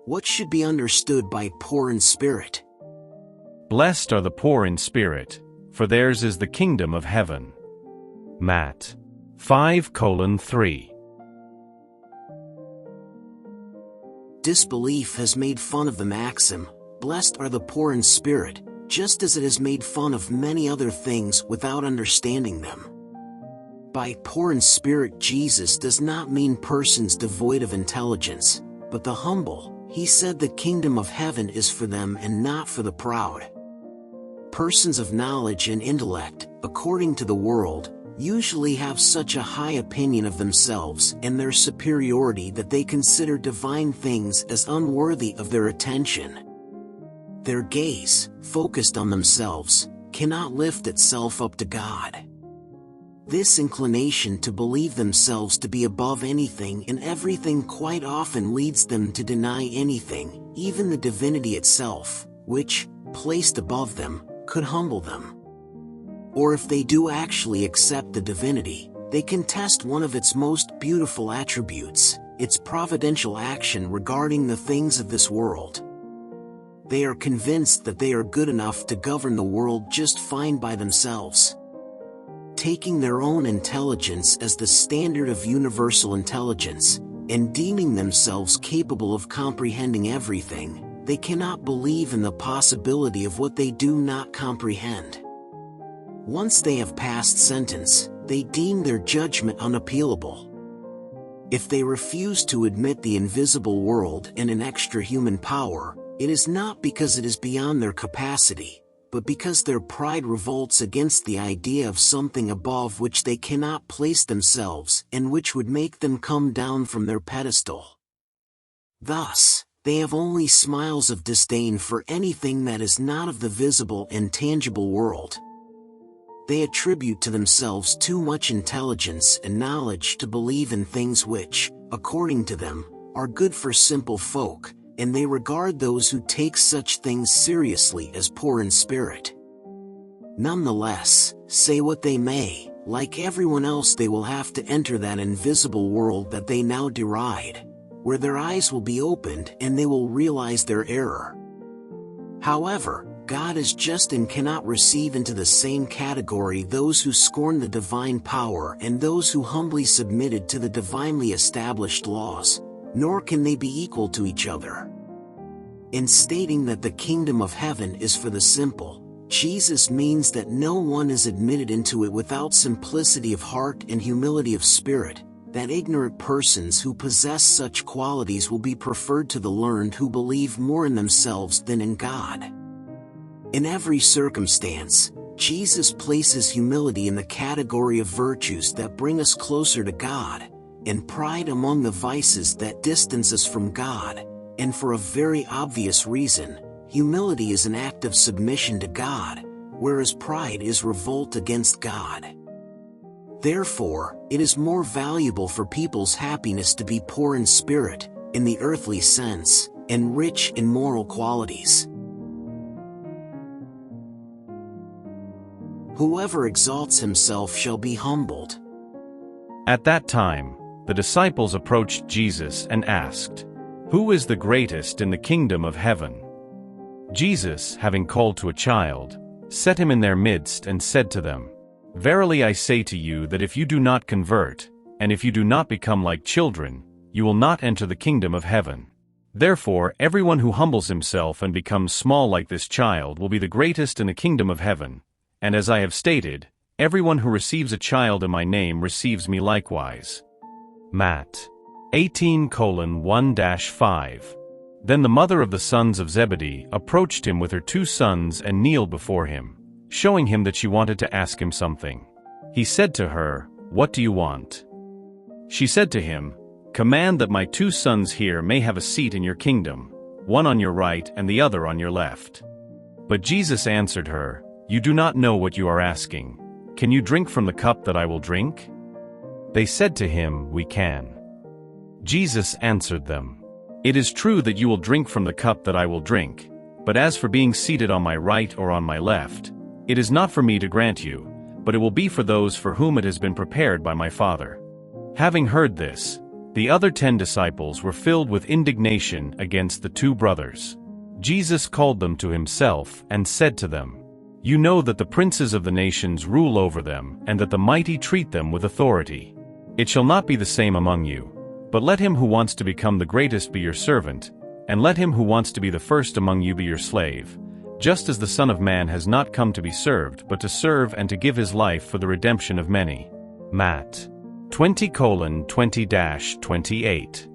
What should be understood by poor in spirit? Blessed are the poor in spirit, for theirs is the kingdom of heaven. Matt. 5:3. Disbelief has made fun of the maxim, "Blessed are the poor in spirit," just as it has made fun of many other things without understanding them. By poor in spirit, Jesus does not mean persons devoid of intelligence, but the humble. He said the kingdom of heaven is for them and not for the proud. Persons of knowledge and intellect, according to the world, usually have such a high opinion of themselves and their superiority that they consider divine things as unworthy of their attention. Their gaze, focused on themselves, cannot lift itself up to God. This inclination to believe themselves to be above anything and everything quite often leads them to deny anything, even the divinity itself, which, placed above them, could humble them. Or if they do actually accept the divinity, they contest one of its most beautiful attributes, its providential action regarding the things of this world. They are convinced that they are good enough to govern the world just fine by themselves. Taking their own intelligence as the standard of universal intelligence, and deeming themselves capable of comprehending everything, they cannot believe in the possibility of what they do not comprehend. Once they have passed sentence, they deem their judgment unappealable. If they refuse to admit the invisible world and an extra-human power, it is not because it is beyond their capacity, but because their pride revolts against the idea of something above which they cannot place themselves and which would make them come down from their pedestal. Thus, they have only smiles of disdain for anything that is not of the visible and tangible world. They attribute to themselves too much intelligence and knowledge to believe in things which, according to them, are good for simple folk, and they regard those who take such things seriously as poor in spirit. Nonetheless, say what they may, like everyone else they will have to enter that invisible world that they now deride, where their eyes will be opened and they will realize their error. However, God is just and cannot receive into the same category those who scorn the divine power and those who humbly submitted to the divinely established laws, nor can they be equal to each other. In stating that the kingdom of heaven is for the simple, Jesus means that no one is admitted into it without simplicity of heart and humility of spirit, that ignorant persons who possess such qualities will be preferred to the learned who believe more in themselves than in God. In every circumstance, Jesus places humility in the category of virtues that bring us closer to God, and pride among the vices that distance us from God, and for a very obvious reason. Humility is an act of submission to God, whereas pride is revolt against God. Therefore, it is more valuable for people's happiness to be poor in spirit, in the earthly sense, and rich in moral qualities. Whoever exalts himself shall be humbled. At that time, the disciples approached Jesus and asked, "Who is the greatest in the kingdom of heaven?" Jesus, having called to a child, set him in their midst and said to them, "Verily I say to you that if you do not convert, and if you do not become like children, you will not enter the kingdom of heaven. Therefore everyone who humbles himself and becomes small like this child will be the greatest in the kingdom of heaven. And as I have stated, everyone who receives a child in my name receives me likewise." Matt. 18:1-5. Then the mother of the sons of Zebedee approached him with her 2 sons and kneeled before him, showing him that she wanted to ask him something. He said to her, "What do you want?" She said to him, "Command that my 2 sons here may have a seat in your kingdom, one on your right and the other on your left." But Jesus answered her, "You do not know what you are asking. Can you drink from the cup that I will drink?" They said to him, "We can." Jesus answered them, "It is true that you will drink from the cup that I will drink, but as for being seated on my right or on my left, it is not for me to grant you, but it will be for those for whom it has been prepared by my Father." Having heard this, The other 10 disciples were filled with indignation against the 2 brothers. Jesus called them to himself and said to them, "You know that the princes of the nations rule over them, and that the mighty treat them with authority. It shall not be the same among you. But let him who wants to become the greatest be your servant, and let him who wants to be the first among you be your slave, just as the Son of Man has not come to be served but to serve and to give his life for the redemption of many." Matt 20:20-28.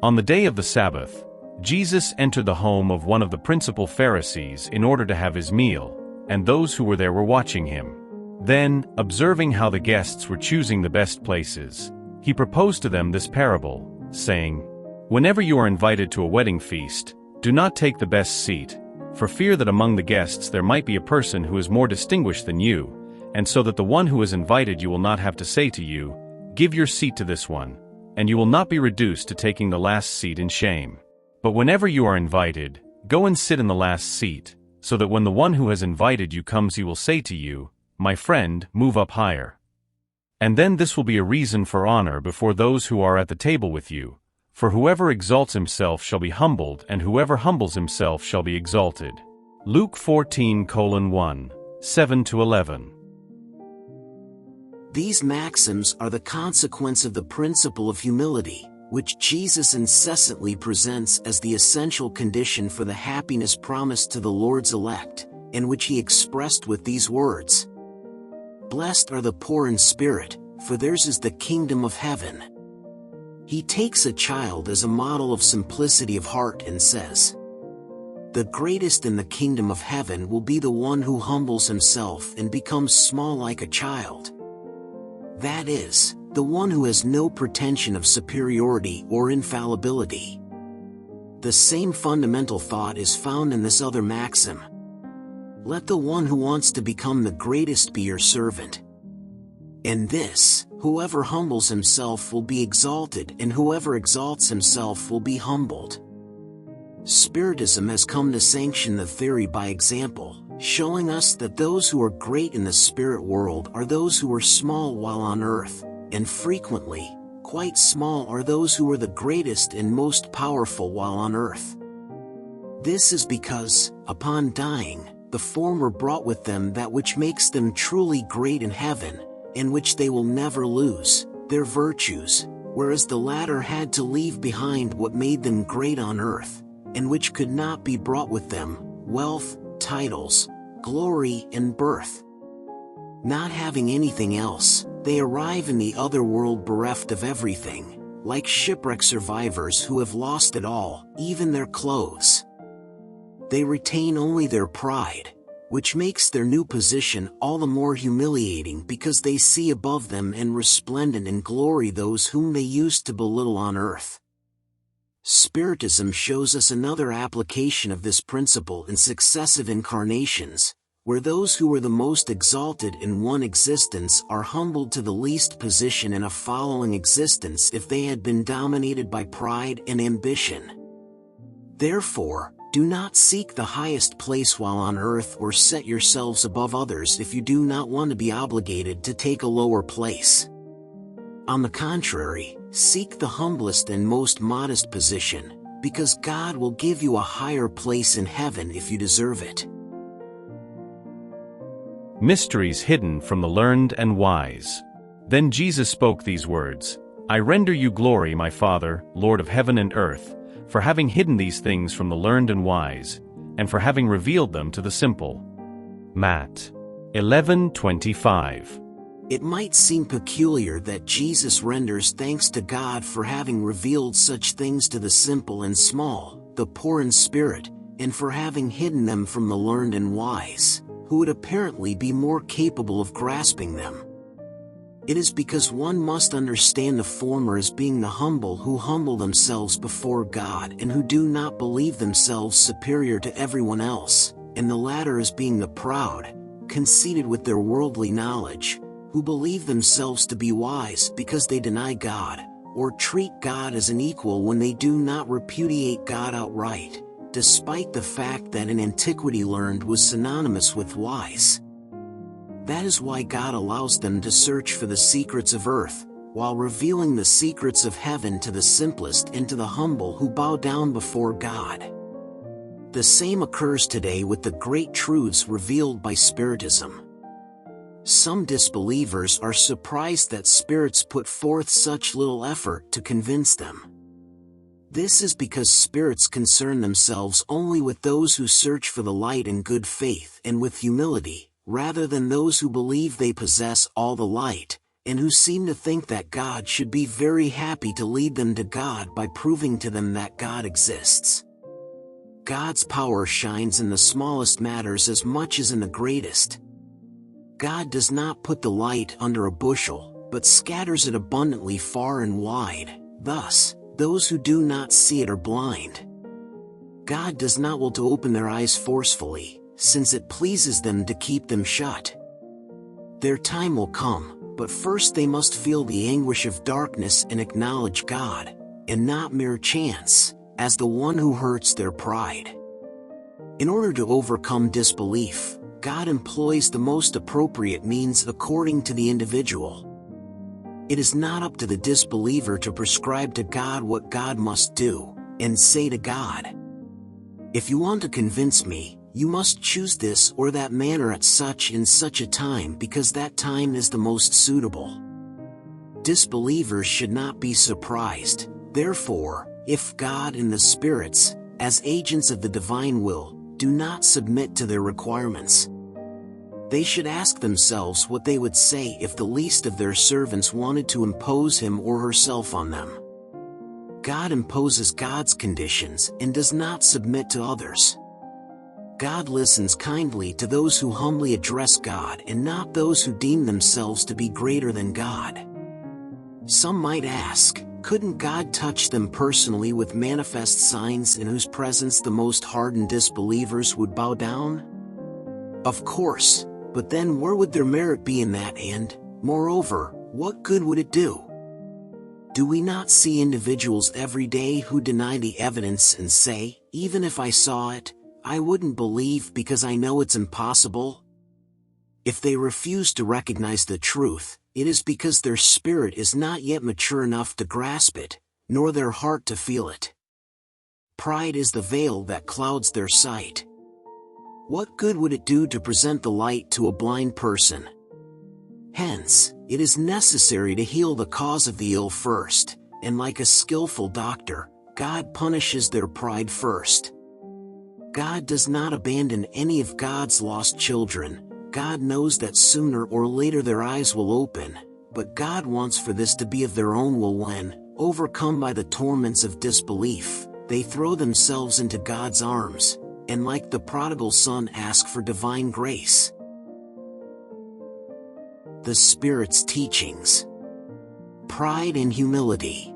On the day of the Sabbath, Jesus entered the home of one of the principal Pharisees in order to have his meal, and those who were there were watching him. Then, observing how the guests were choosing the best places, he proposed to them this parable, saying, "Whenever you are invited to a wedding feast, do not take the best seat, for fear that among the guests there might be a person who is more distinguished than you, and so that the one who is invited you will not have to say to you, 'Give your seat to this one,' and you will not be reduced to taking the last seat in shame. But whenever you are invited, go and sit in the last seat, so that when the one who has invited you comes he will say to you, 'My friend, move up higher.' And then this will be a reason for honor before those who are at the table with you. For whoever exalts himself shall be humbled, and whoever humbles himself shall be exalted." Luke 14:1, 7-11. These maxims are the consequence of the principle of humility, which Jesus incessantly presents as the essential condition for the happiness promised to the Lord's elect, and which he expressed with these words: "Blessed are the poor in spirit, for theirs is the kingdom of heaven." He takes a child as a model of simplicity of heart and says, "The greatest in the kingdom of heaven will be the one who humbles himself and becomes small like a child." That is, the one who has no pretension of superiority or infallibility. The same fundamental thought is found in this other maxim: "Let the one who wants to become the greatest be your servant." In this, whoever humbles himself will be exalted, and whoever exalts himself will be humbled. Spiritism has come to sanction the theory by example, showing us that those who are great in the spirit world are those who are small while on earth, and frequently, quite small are those who are the greatest and most powerful while on earth. This is because, upon dying, the former brought with them that which makes them truly great in heaven, and which they will never lose, their virtues, whereas the latter had to leave behind what made them great on earth, and which could not be brought with them, wealth, titles, glory, and birth. Not having anything else, they arrive in the other world bereft of everything, like shipwreck survivors who have lost it all, even their clothes. They retain only their pride, which makes their new position all the more humiliating because they see above them and resplendent in glory those whom they used to belittle on earth. Spiritism shows us another application of this principle in successive incarnations, where those who were the most exalted in one existence are humbled to the least position in a following existence if they had been dominated by pride and ambition. Therefore, do not seek the highest place while on earth or set yourselves above others if you do not want to be obligated to take a lower place. On the contrary, seek the humblest and most modest position, because God will give you a higher place in heaven if you deserve it. Mysteries hidden from the learned and wise. Then Jesus spoke these words: "I render you glory, my Father, Lord of heaven and earth, for having hidden these things from the learned and wise, and for having revealed them to the simple." Matt 11:25. It might seem peculiar that Jesus renders thanks to God for having revealed such things to the simple and small, the poor in spirit, and for having hidden them from the learned and wise, who would apparently be more capable of grasping them. It is because one must understand the former as being the humble who humble themselves before God and who do not believe themselves superior to everyone else, and the latter as being the proud, conceited with their worldly knowledge, who believe themselves to be wise because they deny God, or treat God as an equal when they do not repudiate God outright, despite the fact that in antiquity learned was synonymous with wise. That is why God allows them to search for the secrets of earth, while revealing the secrets of heaven to the simplest and to the humble who bow down before God. The same occurs today with the great truths revealed by Spiritism. Some disbelievers are surprised that spirits put forth such little effort to convince them. This is because spirits concern themselves only with those who search for the light in good faith and with humility, rather than those who believe they possess all the light, and who seem to think that God should be very happy to lead them to God by proving to them that God exists. God's power shines in the smallest matters as much as in the greatest. God does not put the light under a bushel, but scatters it abundantly far and wide. Thus, those who do not see it are blind. God does not will to open their eyes forcefully, since it pleases them to keep them shut. Their time will come, but first they must feel the anguish of darkness and acknowledge God, and not mere chance, as the one who hurts their pride. In order to overcome disbelief, God employs the most appropriate means according to the individual. It is not up to the disbeliever to prescribe to God what God must do, and say to God, "If you want to convince me, you must choose this or that manner at such and such a time because that time is the most suitable." Disbelievers should not be surprised, therefore, if God and the spirits, as agents of the divine will, do not submit to their requirements. They should ask themselves what they would say if the least of their servants wanted to impose him or herself on them. God imposes God's conditions and does not submit to others. God listens kindly to those who humbly address God and not those who deem themselves to be greater than God. Some might ask, couldn't God touch them personally with manifest signs in whose presence the most hardened disbelievers would bow down? Of course, but then where would their merit be in that, and, moreover, what good would it do? Do we not see individuals every day who deny the evidence and say, even if I saw it, I wouldn't believe because I know it's impossible? If they refuse to recognize the truth, it is because their spirit is not yet mature enough to grasp it, nor their heart to feel it. Pride is the veil that clouds their sight. What good would it do to present the light to a blind person? Hence, it is necessary to heal the cause of the ill first, and like a skillful doctor, God punishes their pride first. God does not abandon any of God's lost children. God knows that sooner or later their eyes will open, but God wants for this to be of their own will when, overcome by the torments of disbelief, they throw themselves into God's arms, and like the prodigal son ask for divine grace. The Spirit's teachings. Pride and humility.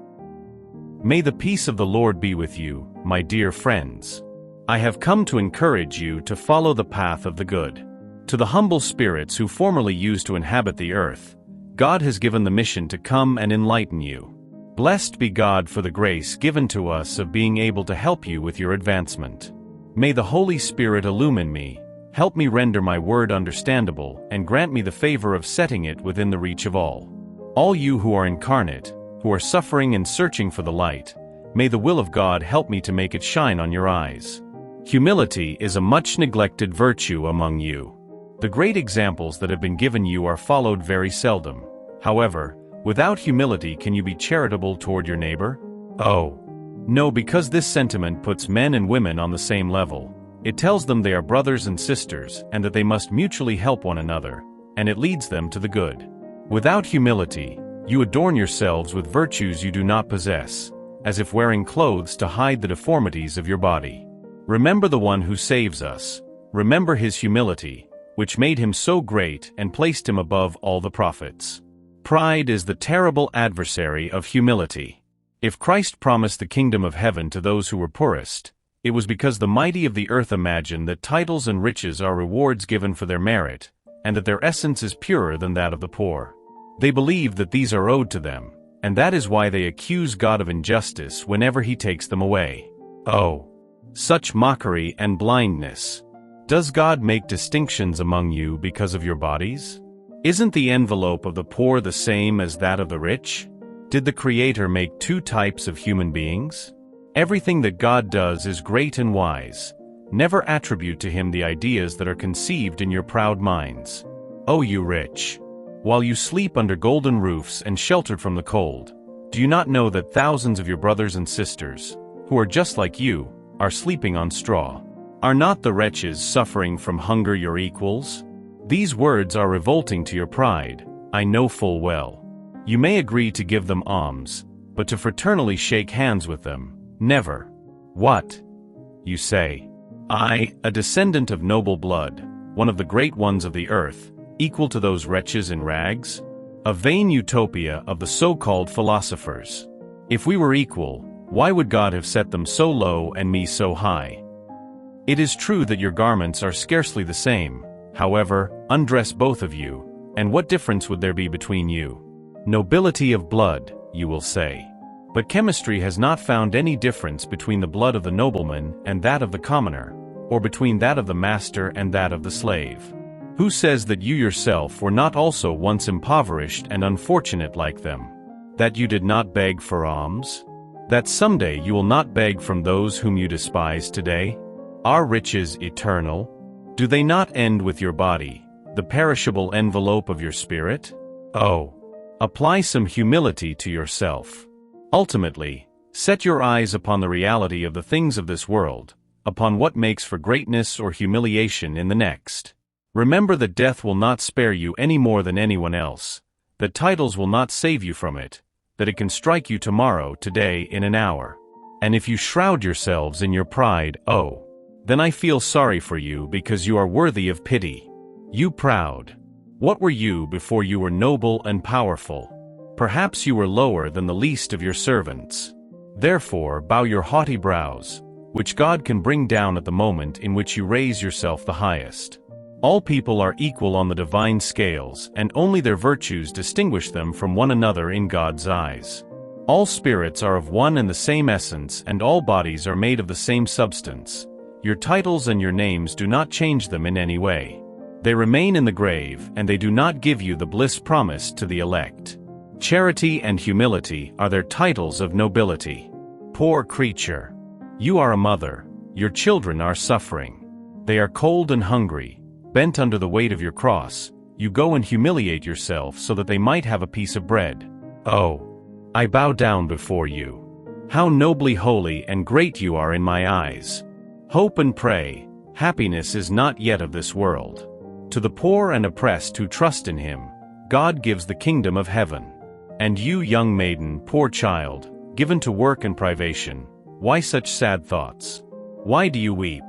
May the peace of the Lord be with you, my dear friends. I have come to encourage you to follow the path of the good. To the humble spirits who formerly used to inhabit the earth, God has given the mission to come and enlighten you. Blessed be God for the grace given to us of being able to help you with your advancement. May the Holy Spirit illumine me, help me render my word understandable, and grant me the favor of setting it within the reach of all. All you who are incarnate, who are suffering and searching for the light, may the will of God help me to make it shine on your eyes. Humility is a much neglected virtue among you. The great examples that have been given you are followed very seldom. However, without humility can you be charitable toward your neighbor? Oh, no, because this sentiment puts men and women on the same level. It tells them they are brothers and sisters and that they must mutually help one another, and it leads them to the good. Without humility, you adorn yourselves with virtues you do not possess, as if wearing clothes to hide the deformities of your body. Remember the one who saves us. Remember his humility, which made him so great and placed him above all the prophets. Pride is the terrible adversary of humility. If Christ promised the kingdom of heaven to those who were poorest, it was because the mighty of the earth imagine that titles and riches are rewards given for their merit, and that their essence is purer than that of the poor. They believe that these are owed to them, and that is why they accuse God of injustice whenever he takes them away. Oh, such mockery and blindness! Does God make distinctions among you because of your bodies? Isn't the envelope of the poor the same as that of the rich? Did the Creator make two types of human beings? Everything that God does is great and wise. Never attribute to Him the ideas that are conceived in your proud minds. O you rich! While you sleep under golden roofs and sheltered from the cold, do you not know that thousands of your brothers and sisters, who are just like you, are sleeping on straw? Are not the wretches suffering from hunger your equals? These words are revolting to your pride, I know full well. You may agree to give them alms, but to fraternally shake hands with them, never. What? You say. I, a descendant of noble blood, one of the great ones of the earth, equal to those wretches in rags? A vain utopia of the so-called philosophers. If we were equal, why would God have set them so low and me so high? It is true that your garments are scarcely the same. However, undress both of you, and what difference would there be between you? Nobility of blood, you will say. But chemistry has not found any difference between the blood of the nobleman and that of the commoner, or between that of the master and that of the slave. Who says that you yourself were not also once impoverished and unfortunate like them? That you did not beg for alms? That someday you will not beg from those whom you despise today? Are riches eternal? Do they not end with your body, the perishable envelope of your spirit? Oh! Apply some humility to yourself. Ultimately, set your eyes upon the reality of the things of this world, upon what makes for greatness or humiliation in the next. Remember that death will not spare you any more than anyone else, that titles will not save you from it, that it can strike you tomorrow, today, in an hour. And if you shroud yourselves in your pride, oh! Then I feel sorry for you because you are worthy of pity. You proud! What were you before you were noble and powerful? Perhaps you were lower than the least of your servants. Therefore bow your haughty brows, which God can bring down at the moment in which you raise yourself the highest. All people are equal on the divine scales, and only their virtues distinguish them from one another in God's eyes. All spirits are of one and the same essence, and all bodies are made of the same substance. Your titles and your names do not change them in any way. They remain in the grave, and they do not give you the bliss promised to the elect. Charity and humility are their titles of nobility. Poor creature! You are a mother. Your children are suffering. They are cold and hungry. Bent under the weight of your cross, you go and humiliate yourself so that they might have a piece of bread. Oh! I bow down before you. How nobly holy and great you are in my eyes. Hope and pray, happiness is not yet of this world. To the poor and oppressed who trust in Him, God gives the kingdom of heaven. And you, young maiden, poor child, given to work and privation, why such sad thoughts? Why do you weep?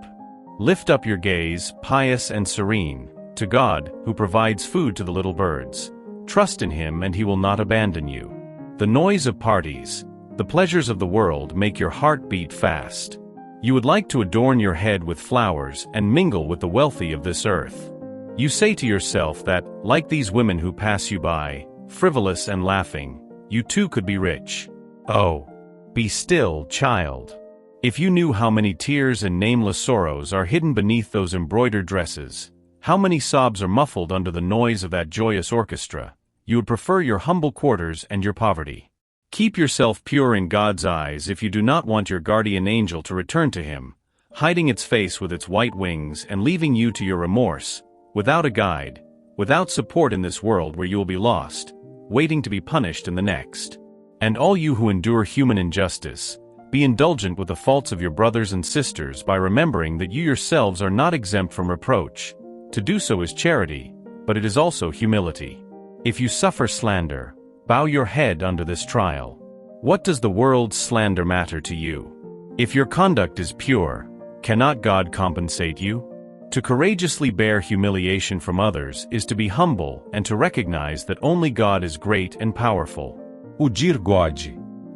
Lift up your gaze, pious and serene, to God, who provides food to the little birds. Trust in Him and He will not abandon you. The noise of parties, the pleasures of the world make your heart beat fast. You would like to adorn your head with flowers and mingle with the wealthy of this earth. You say to yourself that, like these women who pass you by, frivolous and laughing, you too could be rich. Oh! Be still, child. If you knew how many tears and nameless sorrows are hidden beneath those embroidered dresses, how many sobs are muffled under the noise of that joyous orchestra, you would prefer your humble quarters and your poverty. Keep yourself pure in God's eyes if you do not want your guardian angel to return to Him, hiding its face with its white wings and leaving you to your remorse, without a guide, without support in this world where you will be lost, waiting to be punished in the next. And all you who endure human injustice, be indulgent with the faults of your brothers and sisters by remembering that you yourselves are not exempt from reproach. To do so is charity, but it is also humility. If you suffer slander, bow your head under this trial. What does the world's slander matter to you? If your conduct is pure, cannot God compensate you? To courageously bear humiliation from others is to be humble and to recognize that only God is great and powerful. Udir God.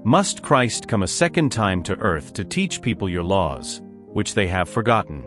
Must Christ come a second time to earth to teach people your laws, which they have forgotten?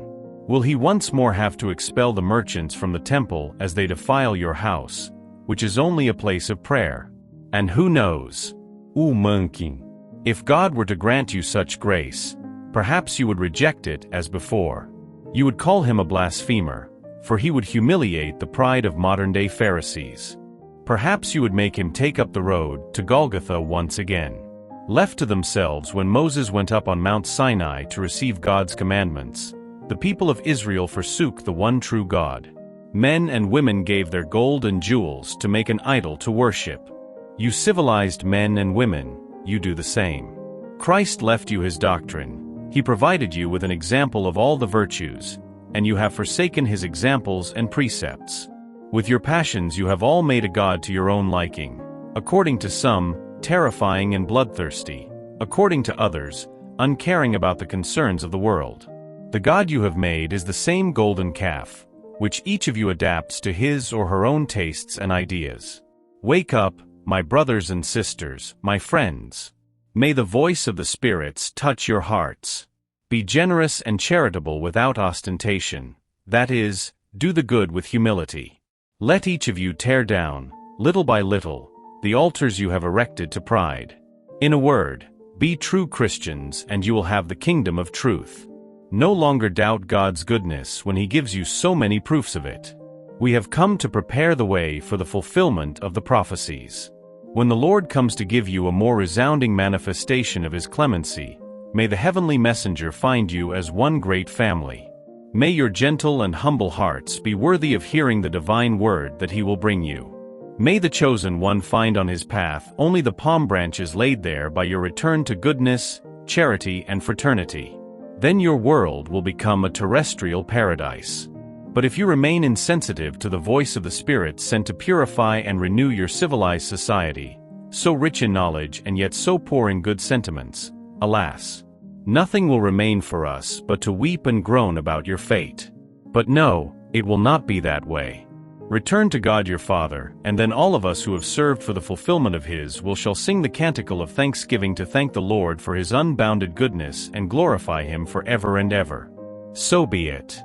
Will He once more have to expel the merchants from the temple as they defile your house, which is only a place of prayer? And who knows? Manking. If God were to grant you such grace, perhaps you would reject it as before. You would call Him a blasphemer, for he would humiliate the pride of modern-day Pharisees. Perhaps you would make him take up the road to Golgotha once again. Left to themselves when Moses went up on Mount Sinai to receive God's commandments, the people of Israel forsook the one true God. Men and women gave their gold and jewels to make an idol to worship. You civilized men and women, you do the same. Christ left you his doctrine. He provided you with an example of all the virtues, and you have forsaken his examples and precepts. With your passions you have all made a god to your own liking, according to some, terrifying and bloodthirsty, according to others, uncaring about the concerns of the world. The god you have made is the same golden calf, which each of you adapts to his or her own tastes and ideas. Wake up, my brothers and sisters, my friends. May the voice of the spirits touch your hearts. Be generous and charitable without ostentation, that is, do the good with humility. Let each of you tear down, little by little, the altars you have erected to pride. In a word, be true Christians and you will have the kingdom of truth. No longer doubt God's goodness when he gives you so many proofs of it. We have come to prepare the way for the fulfillment of the prophecies. When the Lord comes to give you a more resounding manifestation of his clemency, may the heavenly messenger find you as one great family. May your gentle and humble hearts be worthy of hearing the divine word that he will bring you. May the chosen one find on his path only the palm branches laid there by your return to goodness, charity, and fraternity. Then your world will become a terrestrial paradise. But if you remain insensitive to the voice of the Spirit sent to purify and renew your civilized society, so rich in knowledge and yet so poor in good sentiments, alas, nothing will remain for us but to weep and groan about your fate. But no, it will not be that way. Return to God your Father, and then all of us who have served for the fulfillment of his will shall sing the canticle of thanksgiving to thank the Lord for his unbounded goodness and glorify him forever and ever. So be it.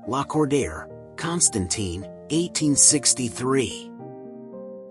Lacordaire, Constantine, 1863.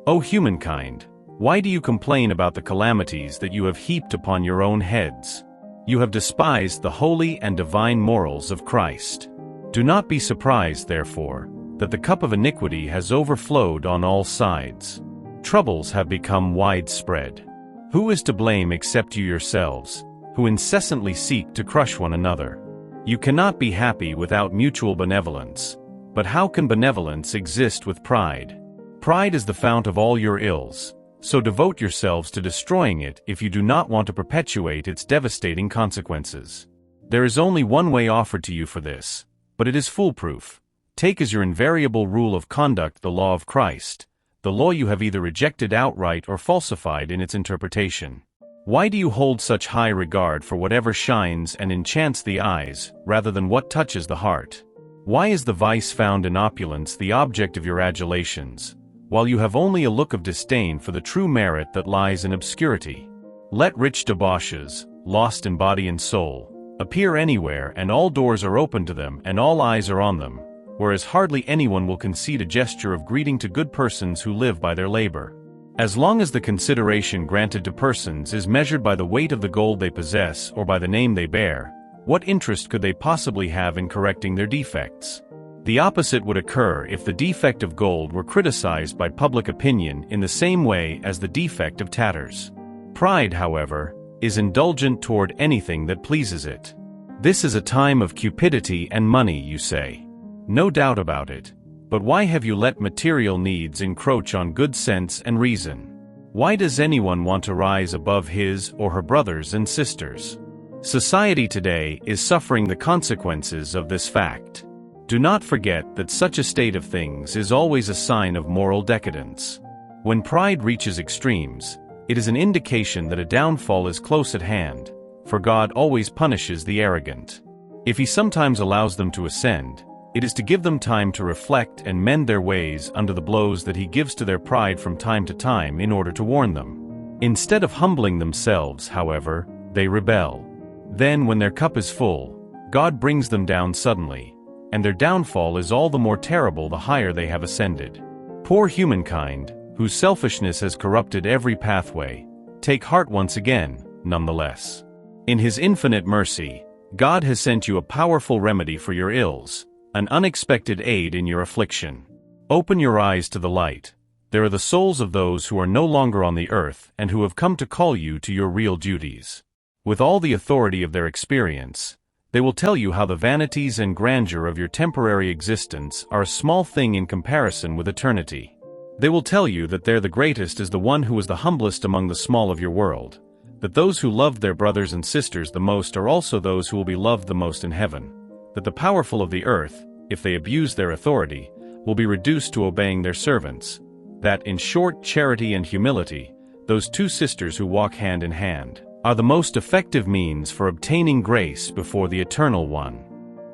O humankind, why do you complain about the calamities that you have heaped upon your own heads? You have despised the holy and divine morals of Christ. Do not be surprised, therefore, that the cup of iniquity has overflowed on all sides. Troubles have become widespread. Who is to blame except you yourselves, who incessantly seek to crush one another? You cannot be happy without mutual benevolence, but how can benevolence exist with pride? Pride is the fount of all your ills, so devote yourselves to destroying it if you do not want to perpetuate its devastating consequences. There is only one way offered to you for this, but it is foolproof. Take as your invariable rule of conduct the law of Christ, the law you have either rejected outright or falsified in its interpretation. Why do you hold such high regard for whatever shines and enchants the eyes, rather than what touches the heart? Why is the vice found in opulence the object of your adulations, while you have only a look of disdain for the true merit that lies in obscurity? Let rich debauches, lost in body and soul, appear anywhere and all doors are open to them and all eyes are on them, whereas hardly anyone will concede a gesture of greeting to good persons who live by their labor. As long as the consideration granted to persons is measured by the weight of the gold they possess or by the name they bear, what interest could they possibly have in correcting their defects? The opposite would occur if the defect of gold were criticized by public opinion in the same way as the defect of tatters. Pride, however, is indulgent toward anything that pleases it. This is a time of cupidity and money, you say. No doubt about it. But why have you let material needs encroach on good sense and reason? Why does anyone want to rise above his or her brothers and sisters? Society today is suffering the consequences of this fact. Do not forget that such a state of things is always a sign of moral decadence. When pride reaches extremes, it is an indication that a downfall is close at hand, for God always punishes the arrogant. If he sometimes allows them to ascend, it is to give them time to reflect and mend their ways under the blows that he gives to their pride from time to time in order to warn them. Instead of humbling themselves, however, they rebel. Then, when their cup is full, God brings them down suddenly, and their downfall is all the more terrible the higher they have ascended. Poor humankind, whose selfishness has corrupted every pathway, take heart once again, nonetheless. In his infinite mercy, God has sent you a powerful remedy for your ills, an unexpected aid in your affliction. Open your eyes to the light. There are the souls of those who are no longer on the earth and who have come to call you to your real duties. With all the authority of their experience, they will tell you how the vanities and grandeur of your temporary existence are a small thing in comparison with eternity. They will tell you that the greatest is the one who is the humblest among the small of your world, that those who loved their brothers and sisters the most are also those who will be loved the most in heaven, that the powerful of the earth, if they abuse their authority, will be reduced to obeying their servants, that in short, charity and humility, those two sisters who walk hand in hand, are the most effective means for obtaining grace before the Eternal One.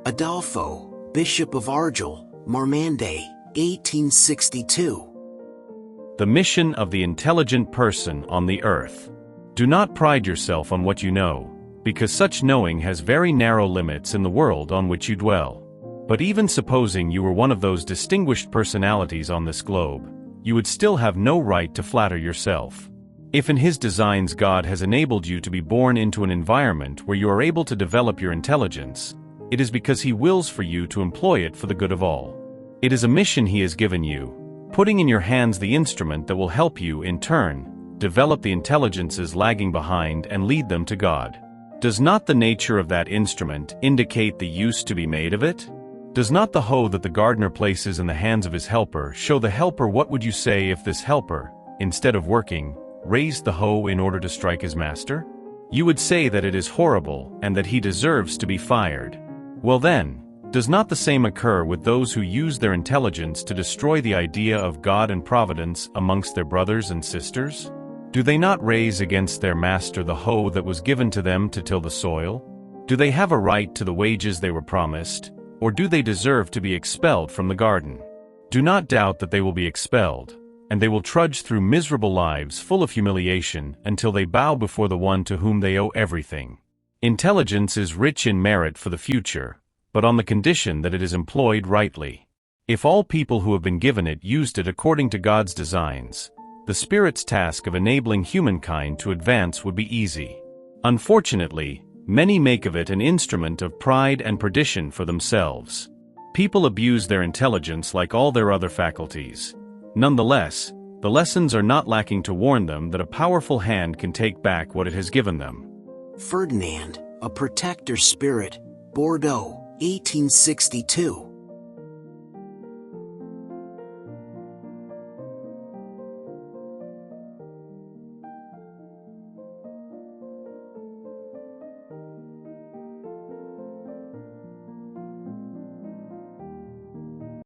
Adolfo, Bishop of Argel, Marmande, 1862. The mission of the intelligent person on the earth. Do not pride yourself on what you know, because such knowing has very narrow limits in the world on which you dwell. But even supposing you were one of those distinguished personalities on this globe, you would still have no right to flatter yourself. If in His designs God has enabled you to be born into an environment where you are able to develop your intelligence, it is because He wills for you to employ it for the good of all. It is a mission He has given you, putting in your hands the instrument that will help you, in turn, develop the intelligences lagging behind and lead them to God. Does not the nature of that instrument indicate the use to be made of it? Does not the hoe that the gardener places in the hands of his helper show the helper what would you say if this helper, instead of working, raised the hoe in order to strike his master? You would say that it is horrible and that he deserves to be fired. Well then, does not the same occur with those who use their intelligence to destroy the idea of God and providence amongst their brothers and sisters? Do they not raise against their master the hoe that was given to them to till the soil? Do they have a right to the wages they were promised? Or do they deserve to be expelled from the garden? Do not doubt that they will be expelled, and they will trudge through miserable lives full of humiliation until they bow before the one to whom they owe everything. Intelligence is rich in merit for the future, but on the condition that it is employed rightly. If all people who have been given it used it according to God's designs, the Spirit's task of enabling humankind to advance would be easy. Unfortunately, many make of it an instrument of pride and perdition for themselves. People abuse their intelligence like all their other faculties. Nonetheless, the lessons are not lacking to warn them that a powerful hand can take back what it has given them. Ferdinand, a protector spirit, Bordeaux, 1862.